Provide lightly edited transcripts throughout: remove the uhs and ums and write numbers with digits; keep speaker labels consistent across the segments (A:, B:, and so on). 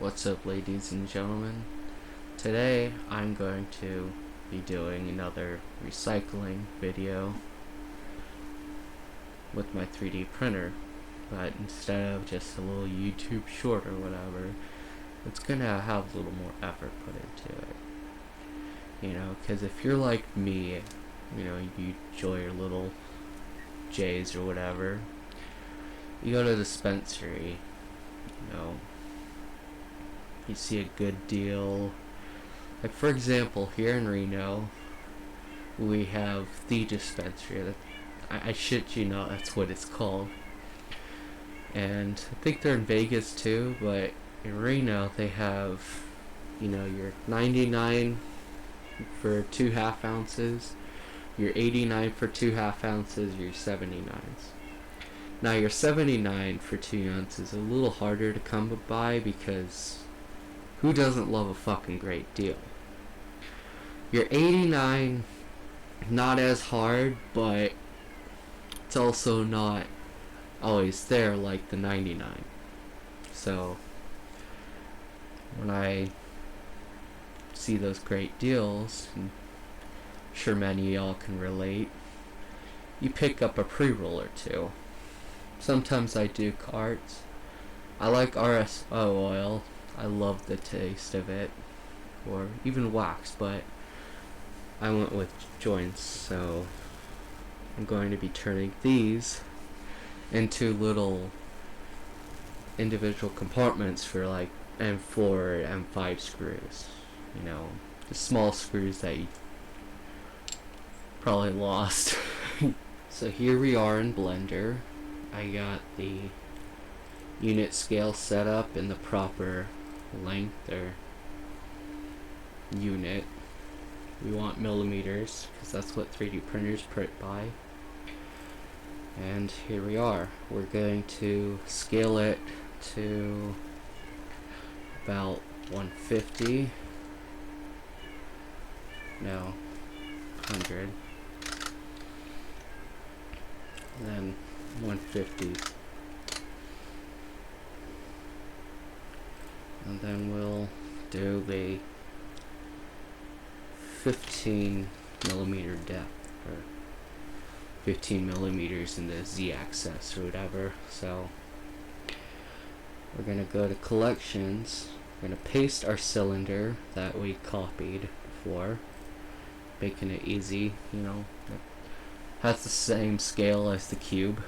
A: What's up, ladies and gentlemen? Today I'm going to be doing another recycling video with my 3D printer, but instead of just a little YouTube short or whatever, it's gonna have a little more effort put into it. Because if you're like me, you enjoy your little J's or whatever, you go to the dispensary, you see a good deal. Like, for example, here in Reno, we have the dispensary. I shit you not, that's what it's called. And I think they're in Vegas too, but in Reno they have, your 99 for 2 half ounces, your 89 for 2 half ounces, your 79s. Now your 79 for 2 ounces is a little harder to come by because who doesn't love a fucking great deal? Your 89, not as hard, but it's also not always there like the 99. So when I see those great deals, and I'm sure many of y'all can relate, you pick up a pre-roll or two. Sometimes I do carts. I like RSO oil. I love the taste of it, or even wax, but I went with joints, so I'm going to be turning these into little individual compartments for like M4 or M5 screws. The small screws that you probably lost. So here we are in Blender. I got the unit scale set up in the proper length or unit. We want millimeters because that's what 3D printers print by. And here we are. We're going to scale it to about 150. No, 100. And then 150. And then we'll do the 15 millimeter depth, or 15 millimeters in the z-axis or whatever. So we're going to go to collections. We're going to paste our cylinder that we copied before, making it easy. It has the same scale as the cube.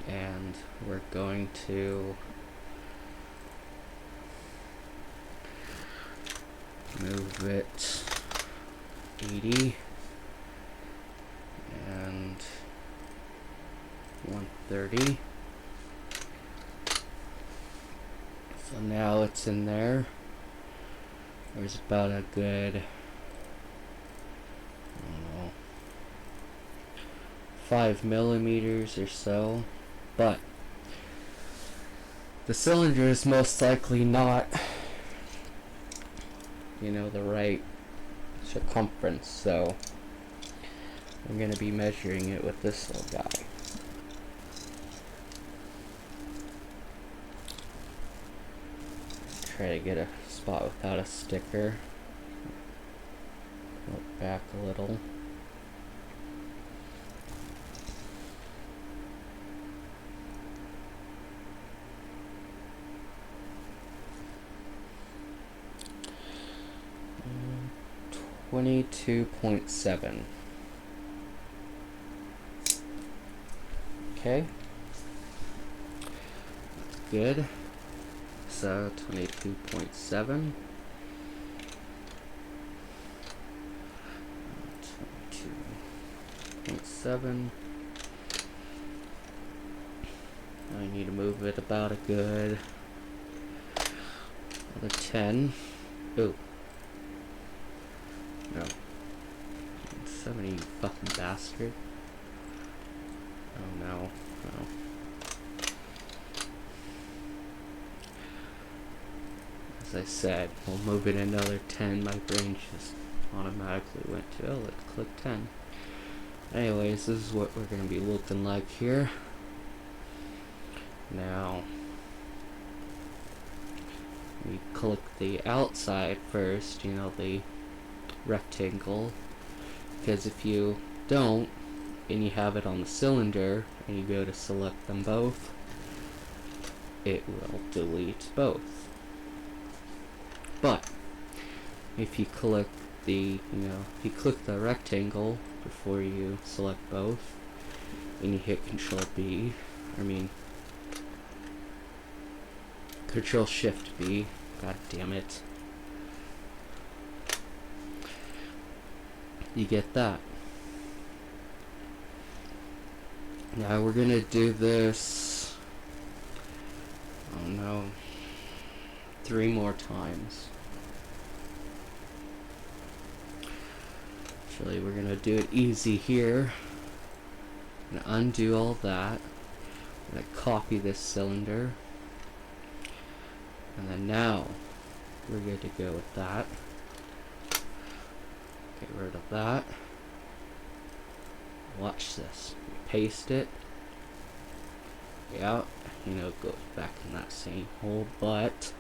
A: And we're going to move it 80 and 130. So now it's in there. There's about a good, 5 millimeters or so, but the cylinder is most likely not the right circumference, so I'm going to be measuring it with this little guy. Try to get a spot without a sticker. Look back a little. And 22.7. Okay. That's good. So 22.7. 22.7. I need to move it about a good another 10. Ooh. No. 70, you fucking bastard. Oh no. No. As I said, we'll move it another 10. My brain just automatically went to, oh, let's click 10. Anyways, this is what we're going to be looking like here. Now, collect the outside first, you know, the rectangle, because if you don't and you have it on the cylinder and you go to select them both, it will delete both. But if you click the, if you click the rectangle before you select both and you hit Control Shift B, god damn it, you get that. Now we're gonna do this, oh no, 3 more times. Actually, we're gonna do it easy here. I'm gonna undo all that. I'm gonna copy this cylinder. And then now, we're good to go with that. Get rid of that. Watch this. Paste it. Yeah, it goes back in that same hole, but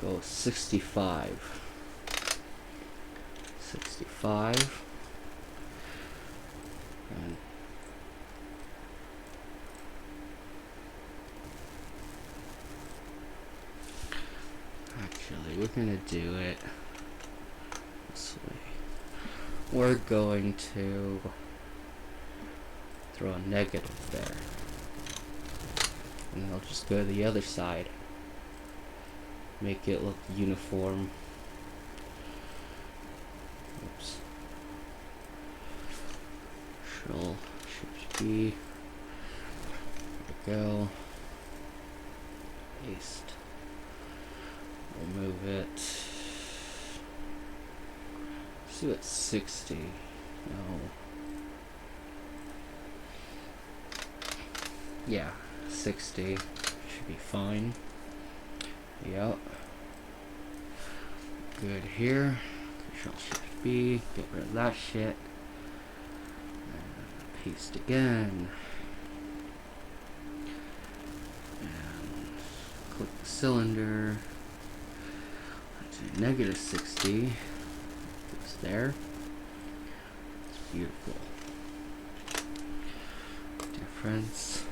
A: we'll go 65. 65. And actually, we're gonna do it this way. We're going to throw a negative there. And I'll just go to the other side. Make it look uniform. Oops. Control Shift B. There we go. Paste. We'll move it. Let's do it 60. No. Yeah, 60 should be fine. Yep. Good here. Control Shift B. Get rid of that shit. And paste again. And click the cylinder. Do negative 60. It's there. It's beautiful. Difference.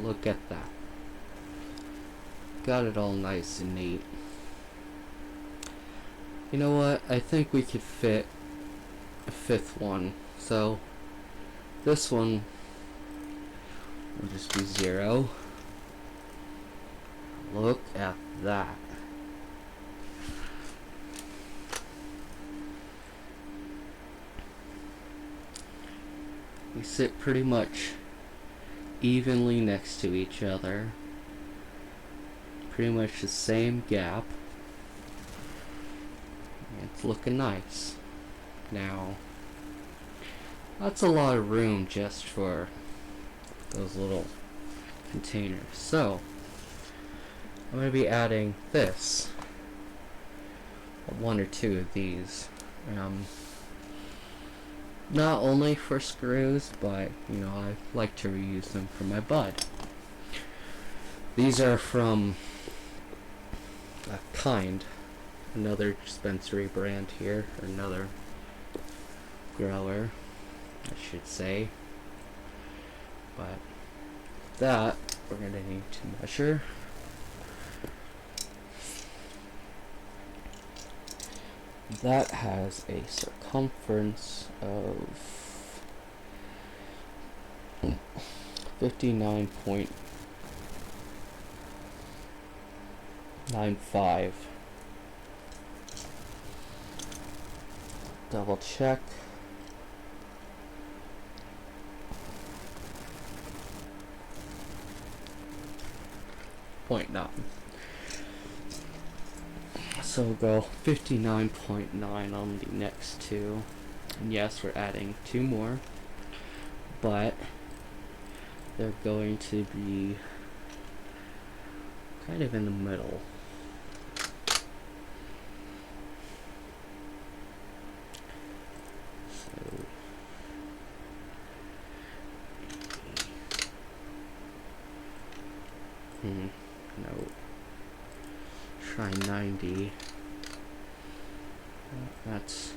A: Look at that. Got it all nice and neat. You know what? I think we could fit a 5th one. So this one will just be 0. Look at that. We sit pretty much evenly next to each other. Pretty much the same gap. It's looking nice. Now, that's a lot of room just for those little containers. So, I'm going to be adding this. 1 or 2 of these. Not only for screws, but, I like to reuse them for my bud. These are from another dispensary brand here, or another grower, I should say. But that we're going to need to measure. That has a circumference of 59.95. Double check. .9. So we'll go 59.9 on the next 2. And yes, we're adding 2 more. But they're going to be kind of in the middle. try 90. That's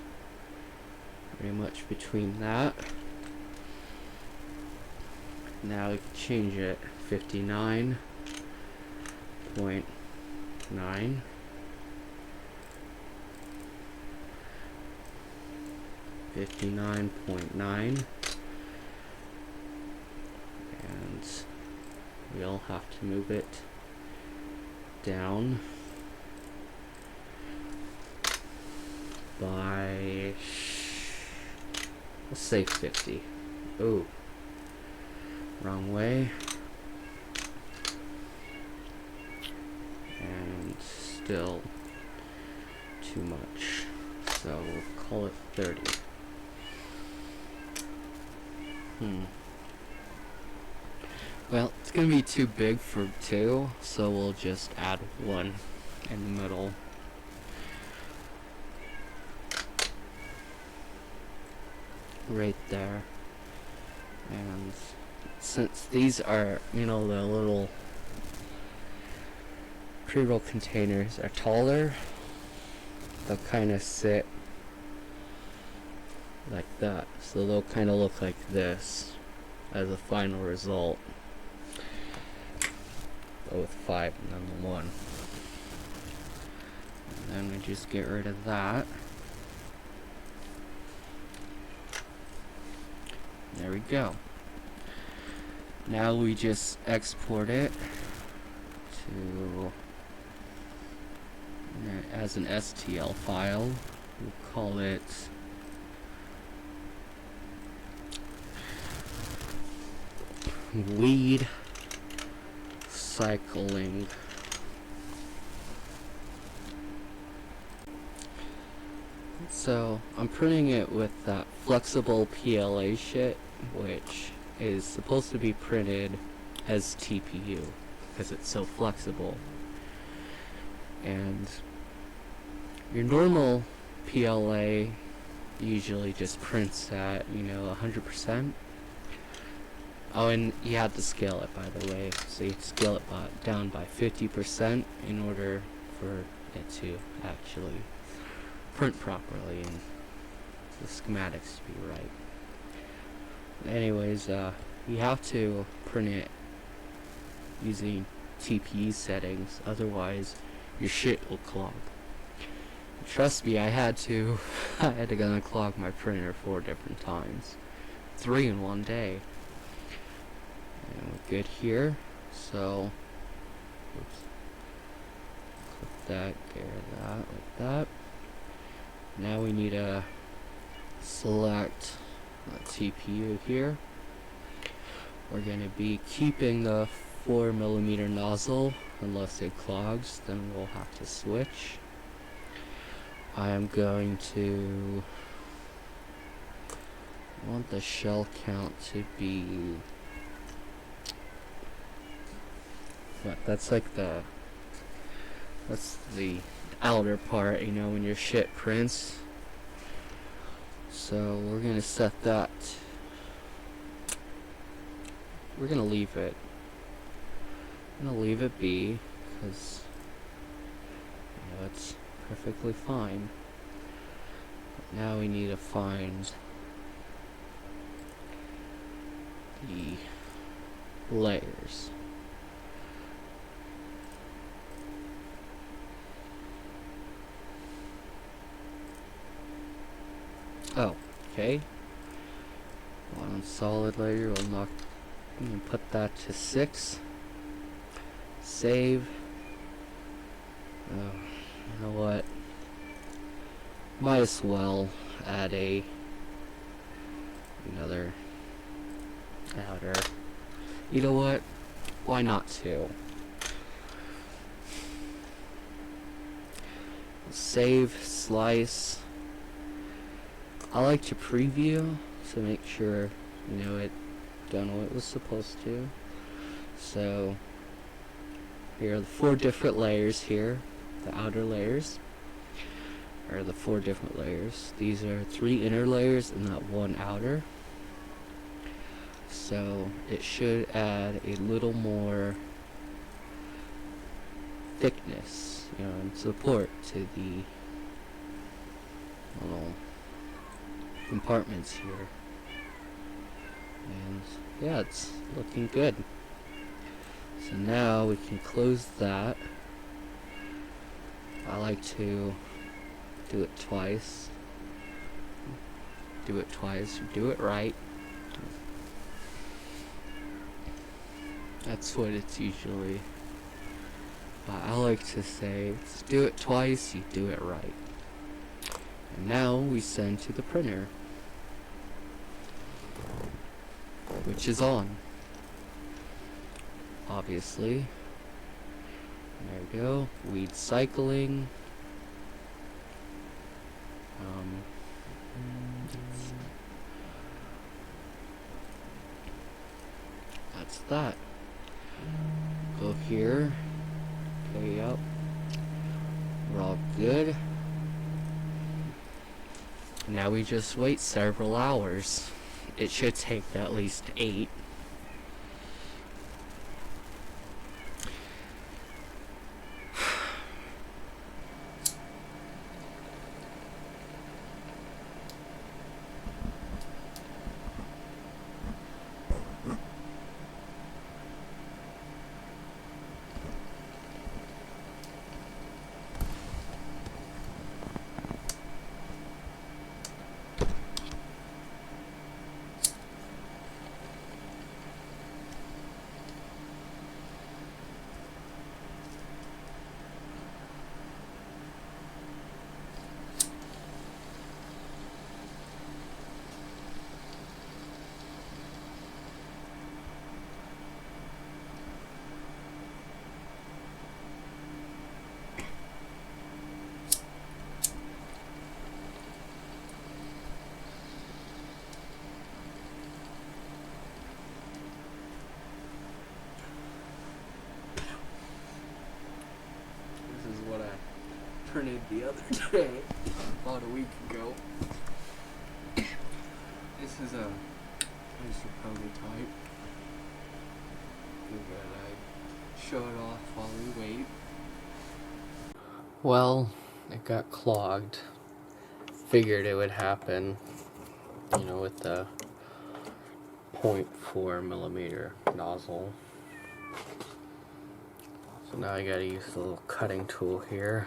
A: pretty much between that. Now we can change it. 59.9. 59.9. And we'll have to move it down by, let's say 50. Oh, wrong way. And still too much, so we'll call it 30. Well, it's gonna be too big for 2, so we'll just add 1 in the middle. Right there. And since these are, the little pre-roll containers are taller, they'll kind of sit like that. So they'll kind of look like this as a final result. But with 5 and then the 1. And then we just get rid of that. There we go. Now we just export it to as an STL file. We'll call it weed cycling. So I'm printing it with that flexible PLA shit, which is supposed to be printed as TPU because it's so flexible. And your normal PLA usually just prints at 100%. Oh, and you have to scale it, by the way. So you scale it down by 50% in order for it to actually print properly and the schematics to be right. Anyways, you have to print it using TPE settings, otherwise your shit will clog. Trust me, I had to go unclog my printer 4 different times, 3 in one day. And we're good here, so oops, click that, get rid of that, like that. Now we need to select a TPU here. We're going to be keeping the 4mm nozzle unless it clogs, then we'll have to switch. I am going to want the shell count to be that's the outer part, when your shit prints. So we're gonna set that. We're gonna leave it. I'm gonna leave it be because it's perfectly fine. But now we need to find the layers. Oh, okay. One solid layer, we'll put that to 6. Save. Oh, you know what? Might as well add another outer. You know what? Why not 2? Save, slice. I like to preview to make sure it done what it was supposed to. So here are the 4 different layers here. The outer layers are the 4 different layers. These are 3 inner layers and that 1 outer. So it should add a little more thickness and support to the little compartments here. And yeah, it's looking good. So now we can close that. I like to do it twice. Do it right. That's what it's usually. I like to say, do it twice, you do it right. And now we send to the printer, which is on. Obviously. There we go. Weed cycling. That's that. Go here. Okay, yep. We're all good. Now we just wait several hours. It should take at least 8. Printed the other day, about a week ago. This is a prototype. I show it off while we wait. Well, it got clogged. Figured it would happen, with the 0.4 millimeter nozzle. So now I gotta use the little cutting tool here.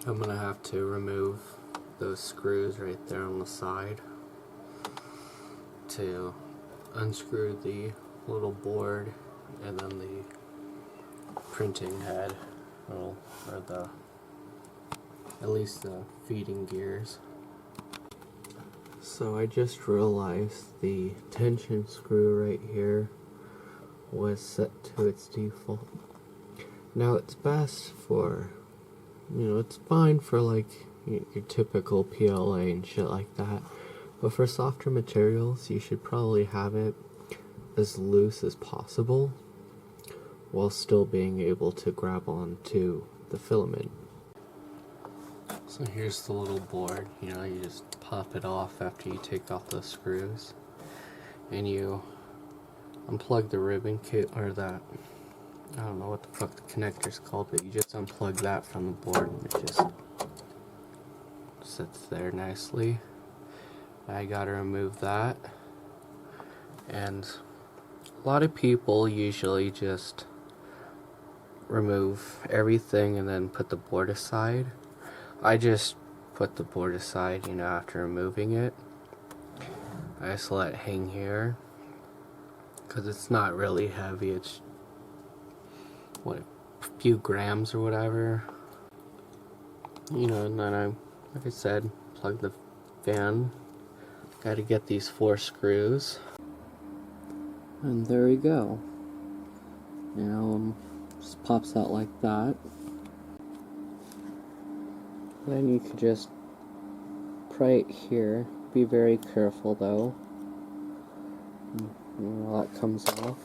A: I'm gonna have to remove those screws right there on the side to unscrew the little board and then the printing head, or at least the feeding gears. So I just realized the tension screw right here was set to its default. Now it's best for, it's fine for like your typical PLA and shit like that, but for softer materials you should probably have it as loose as possible while still being able to grab onto the filament. So here's the little board. You just pop it off after you take off those screws, and you unplug the ribbon kit, or that, I don't know what the fuck the connector's called, but you just unplug that from the board and it just sits there nicely. I gotta remove that, and a lot of people usually just remove everything and then put the board aside. I just put the board aside, after removing it. I just let it hang here because it's not really heavy. It's a few grams or whatever, and then like I said, plug the fan. Got to get these 4 screws, and there we go. Just pops out like that. Then you could just pry it here. Be very careful though. While that comes off,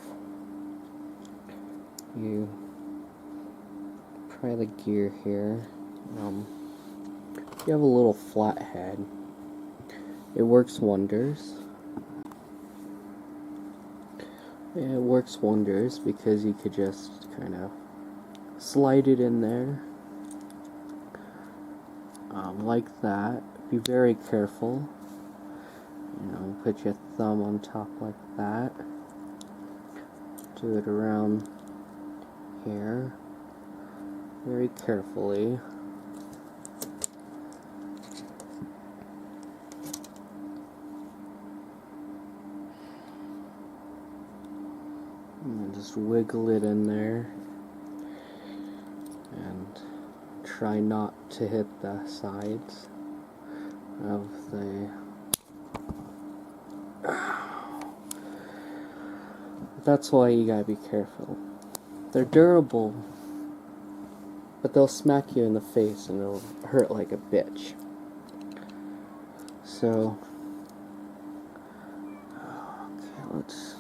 A: you pry the gear here. You have a little flat head. It works wonders.
B: It works wonders because you could just kind of slide it in there like that. Be very careful. You know, put your thumb on top like that. Do it around here very carefully. And just wiggle it in there and try not to hit the sides of the that's why you gotta be careful. They're durable, but they'll smack you in the face and it'll hurt like a bitch. So, okay, let's,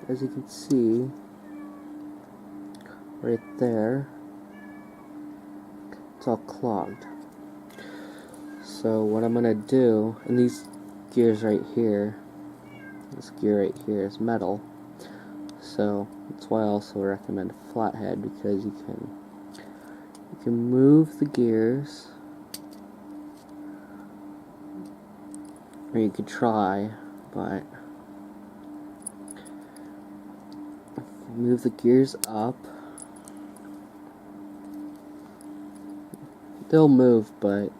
B: as you can see, right there, it's all clogged. So what I'm gonna do, and these gears right here, this gear right here is metal, so that's why I also recommend a flathead, because you can move the gears, or you could try, but move the gears up. They'll move, but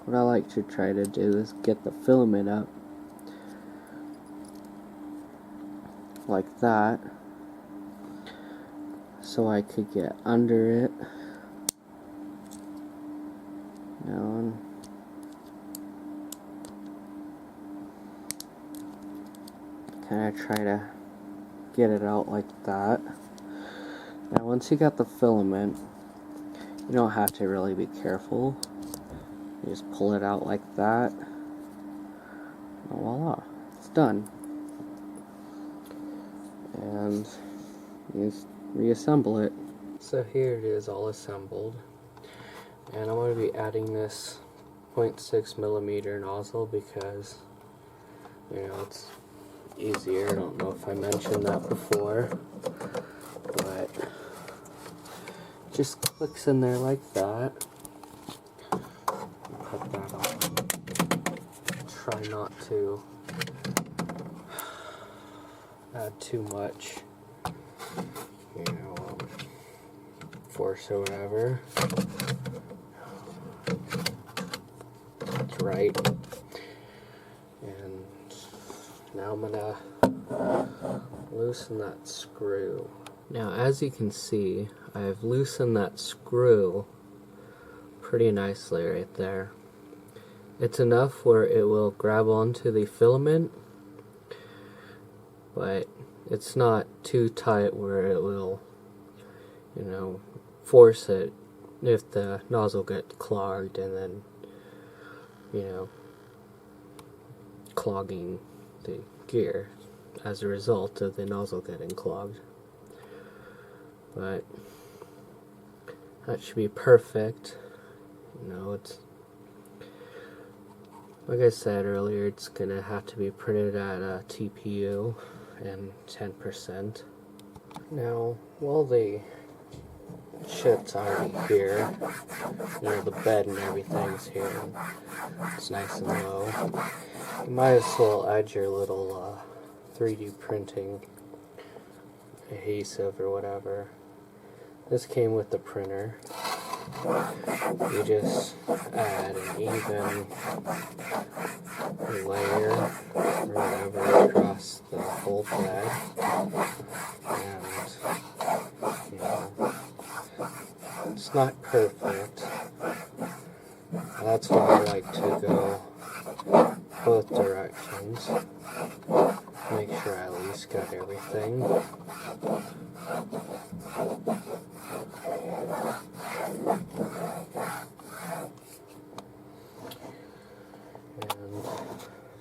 B: what I like to try to do is get the filament up like that, so I could get under it. Now, and kind of try to get it out like that. Now once you got the filament, you don't have to really be careful. You just pull it out like that, and voila, it's done. And you just reassemble it. So here it is, all assembled. And I'm going to be adding this 0.6mm nozzle because, you know, it's easier. I don't know if I mentioned that before, but just clicks in there like that. Put that on. Try not to add too much, you know, force or whatever. That's right. And now I'm gonna loosen that screw. Now, as you can see, I've loosened that screw pretty nicely right there. It's enough where it will grab onto the filament, but it's not too tight where it will, you know, force it if the nozzle gets clogged and then, you know, clogging the gear as a result of the nozzle getting clogged. But that should be perfect. You know, it's like I said earlier, it's gonna have to be printed at a TPU and 10%. Now, while the shit's already here, you know, the bed and everything's here, and it's nice and low, you might as well add your little 3D printing adhesive or whatever. This came with the printer. You just add an even layer or whatever across the whole bed, and you know, it's not perfect. That's why I like to go both directions. Make sure I at least got everything.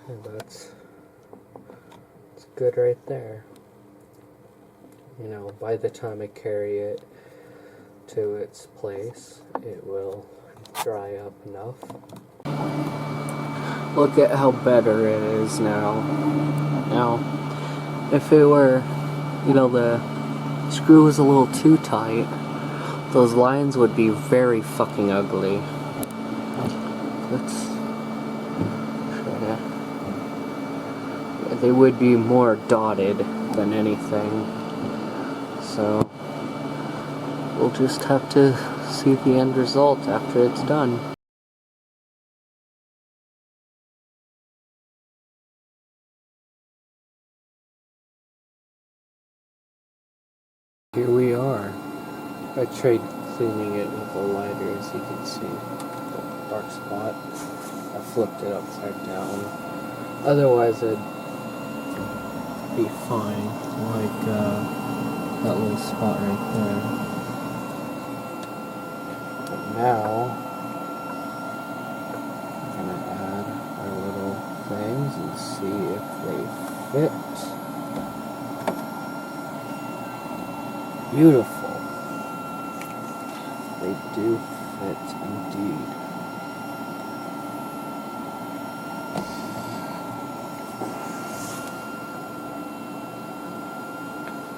B: And that's good right there. You know, by the time I carry it to its place, it will dry up enough. Look at how better it is now. Now, if it were, you know, the screw was a little too tight, those lines would be very fucking ugly. Let's try to... They would be more dotted than anything. So, we'll just have to see the end result after it's done. Here we are. I tried cleaning it with a lighter, as you can see the dark spot. I flipped it upside down. Otherwise it'd be fine, like that little spot right there. But now I'm gonna add our little things and see if they fit. Beautiful. They do fit indeed.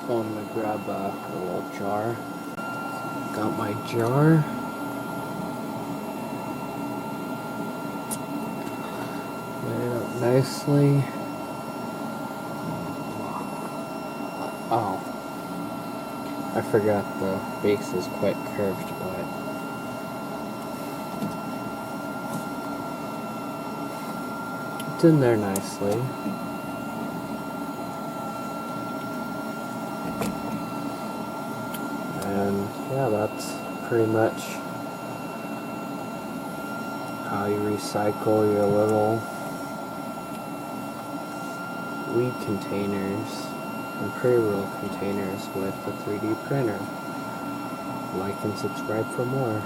B: So I'm gonna grab a little jar. Got my jar. Lay it up nicely. Oh. I forgot the base is quite curved, but it's in there nicely. And yeah, that's pretty much how you recycle your little weed containers and pre-roll containers with the 3D printer. Like and subscribe for more.